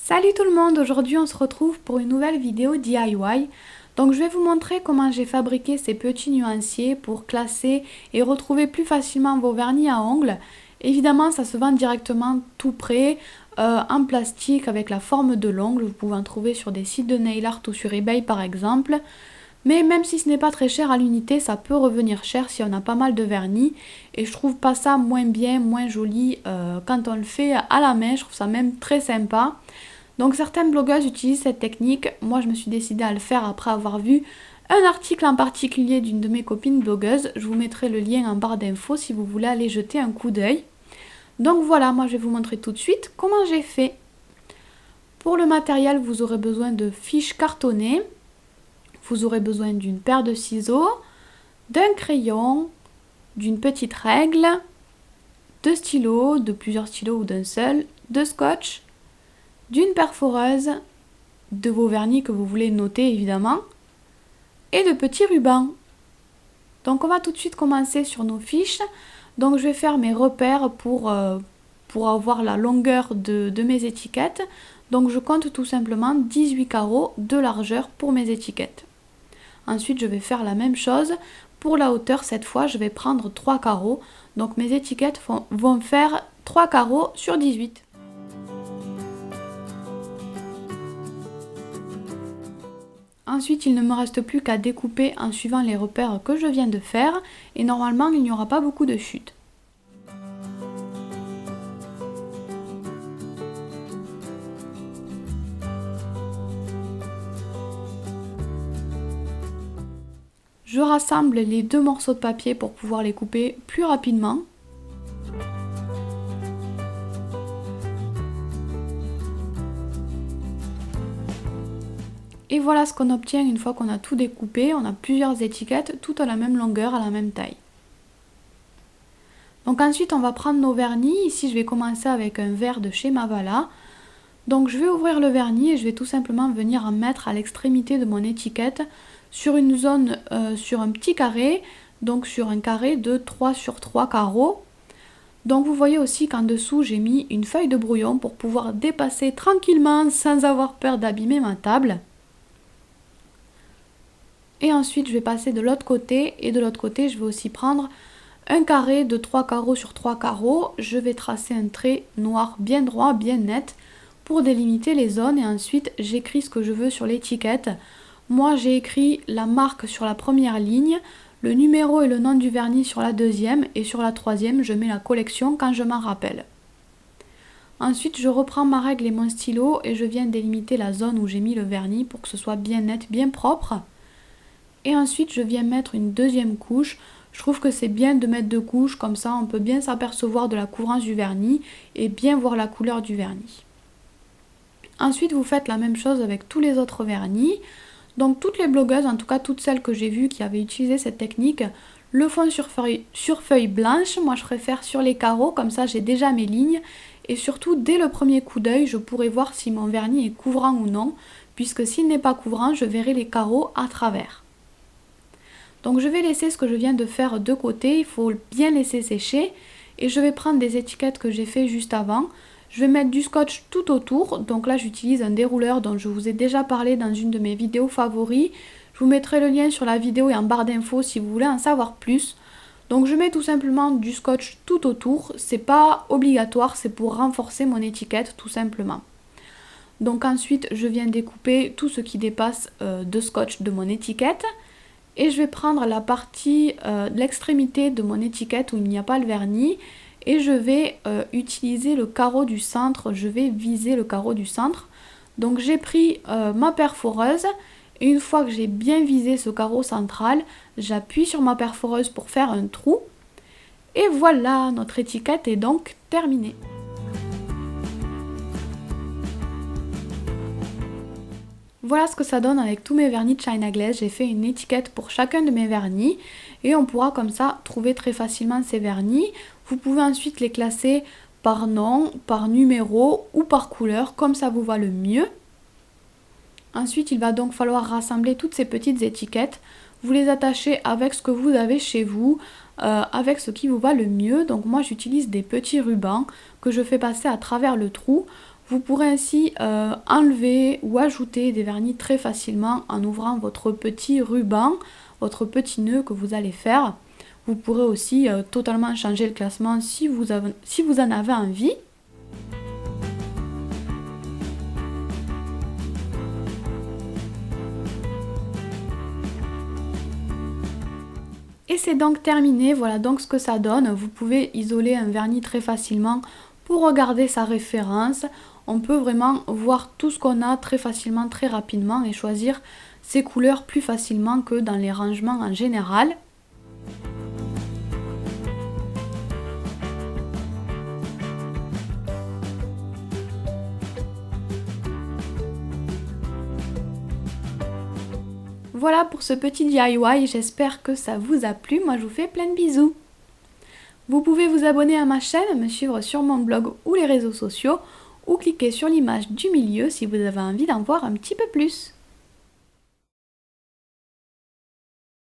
Salut tout le monde, aujourd'hui on se retrouve pour une nouvelle vidéo DIY. Donc je vais vous montrer comment j'ai fabriqué ces petits nuanciers pour classer et retrouver plus facilement vos vernis à ongles. Évidemment ça se vend directement tout prêt, en plastique avec la forme de l'ongle. Vous pouvez en trouver sur des sites de nail art ou sur eBay par exemple. Mais même si ce n'est pas très cher à l'unité, ça peut revenir cher si on a pas mal de vernis. Et je trouve pas ça moins bien, moins joli quand on le fait à la main. Je trouve ça même très sympa. Donc certaines blogueuses utilisent cette technique. Moi je me suis décidée à le faire après avoir vu un article en particulier d'une de mes copines blogueuses. Je vous mettrai le lien en barre d'infos si vous voulez aller jeter un coup d'œil. Donc voilà, moi je vais vous montrer tout de suite comment j'ai fait. Pour le matériel, vous aurez besoin de fiches cartonnées. Vous aurez besoin d'une paire de ciseaux, d'un crayon, d'une petite règle, de stylos, de plusieurs stylos ou d'un seul, de scotch, d'une perforeuse, de vos vernis que vous voulez noter évidemment, et de petits rubans. Donc on va tout de suite commencer sur nos fiches. Donc je vais faire mes repères pour avoir la longueur de mes étiquettes. Donc je compte tout simplement 18 carreaux de largeur pour mes étiquettes. Ensuite je vais faire la même chose. Pour la hauteur, cette fois je vais prendre 3 carreaux. Donc mes étiquettes vont faire 3 carreaux sur 18. Ensuite, il ne me reste plus qu'à découper en suivant les repères que je viens de faire et normalement, il n'y aura pas beaucoup de chutes. Je rassemble les deux morceaux de papier pour pouvoir les couper plus rapidement. Et voilà ce qu'on obtient une fois qu'on a tout découpé. On a plusieurs étiquettes, toutes à la même longueur, à la même taille. Donc ensuite, on va prendre nos vernis. Ici, je vais commencer avec un vert de chez Mavala. Donc je vais ouvrir le vernis et je vais tout simplement venir en mettre à l'extrémité de mon étiquette sur une zone, sur un petit carré, donc sur un carré de 3 sur 3 carreaux. Donc vous voyez aussi qu'en dessous, j'ai mis une feuille de brouillon pour pouvoir dépasser tranquillement sans avoir peur d'abîmer ma table. Et ensuite, je vais passer de l'autre côté et de l'autre côté, je vais aussi prendre un carré de 3 carreaux sur 3 carreaux. Je vais tracer un trait noir bien droit, bien net pour délimiter les zones et ensuite, j'écris ce que je veux sur l'étiquette. Moi, j'ai écrit la marque sur la première ligne, le numéro et le nom du vernis sur la deuxième et sur la troisième, je mets la collection quand je m'en rappelle. Ensuite, je reprends ma règle et mon stylo et je viens délimiter la zone où j'ai mis le vernis pour que ce soit bien net, bien propre. Et ensuite, je viens mettre une deuxième couche. Je trouve que c'est bien de mettre deux couches, comme ça on peut bien s'apercevoir de la couvrance du vernis et bien voir la couleur du vernis. Ensuite, vous faites la même chose avec tous les autres vernis. Donc toutes les blogueuses, en tout cas toutes celles que j'ai vues qui avaient utilisé cette technique, le font sur feuille blanche. Moi je préfère sur les carreaux, comme ça j'ai déjà mes lignes. Et surtout, dès le premier coup d'œil, je pourrai voir si mon vernis est couvrant ou non, puisque s'il n'est pas couvrant, je verrai les carreaux à travers. Donc je vais laisser ce que je viens de faire de côté, il faut bien laisser sécher. Et je vais prendre des étiquettes que j'ai fait juste avant. Je vais mettre du scotch tout autour. Donc là j'utilise un dérouleur dont je vous ai déjà parlé dans une de mes vidéos favoris. Je vous mettrai le lien sur la vidéo et en barre d'infos si vous voulez en savoir plus. Donc je mets tout simplement du scotch tout autour. C'est pas obligatoire, c'est pour renforcer mon étiquette tout simplement. Donc ensuite je viens découper tout ce qui dépasse de scotch de mon étiquette. Et je vais prendre la partie de l'extrémité de mon étiquette où il n'y a pas le vernis. Et je vais utiliser le carreau du centre. Je vais viser le carreau du centre. Donc j'ai pris ma perforeuse. Et une fois que j'ai bien visé ce carreau central, j'appuie sur ma perforeuse pour faire un trou. Et voilà, notre étiquette est donc terminée. Voilà ce que ça donne avec tous mes vernis de China Glaze. J'ai fait une étiquette pour chacun de mes vernis et on pourra comme ça trouver très facilement ces vernis. Vous pouvez ensuite les classer par nom, par numéro ou par couleur, comme ça vous va le mieux. Ensuite, il va donc falloir rassembler toutes ces petites étiquettes. Vous les attachez avec ce que vous avez chez vous, avec ce qui vous va le mieux. Donc moi, j'utilise des petits rubans que je fais passer à travers le trou. Vous pourrez ainsi enlever ou ajouter des vernis très facilement en ouvrant votre petit ruban, votre petit nœud que vous allez faire. Vous pourrez aussi totalement changer le classement si vous en avez envie. Et c'est donc terminé, voilà donc ce que ça donne. Vous pouvez isoler un vernis très facilement pour regarder sa référence. On peut vraiment voir tout ce qu'on a très facilement, très rapidement et choisir ses couleurs plus facilement que dans les rangements en général. Voilà pour ce petit DIY, j'espère que ça vous a plu. Moi je vous fais plein de bisous. Vous pouvez vous abonner à ma chaîne, me suivre sur mon blog ou les réseaux sociaux, ou cliquer sur l'image du milieu si vous avez envie d'en voir un petit peu plus.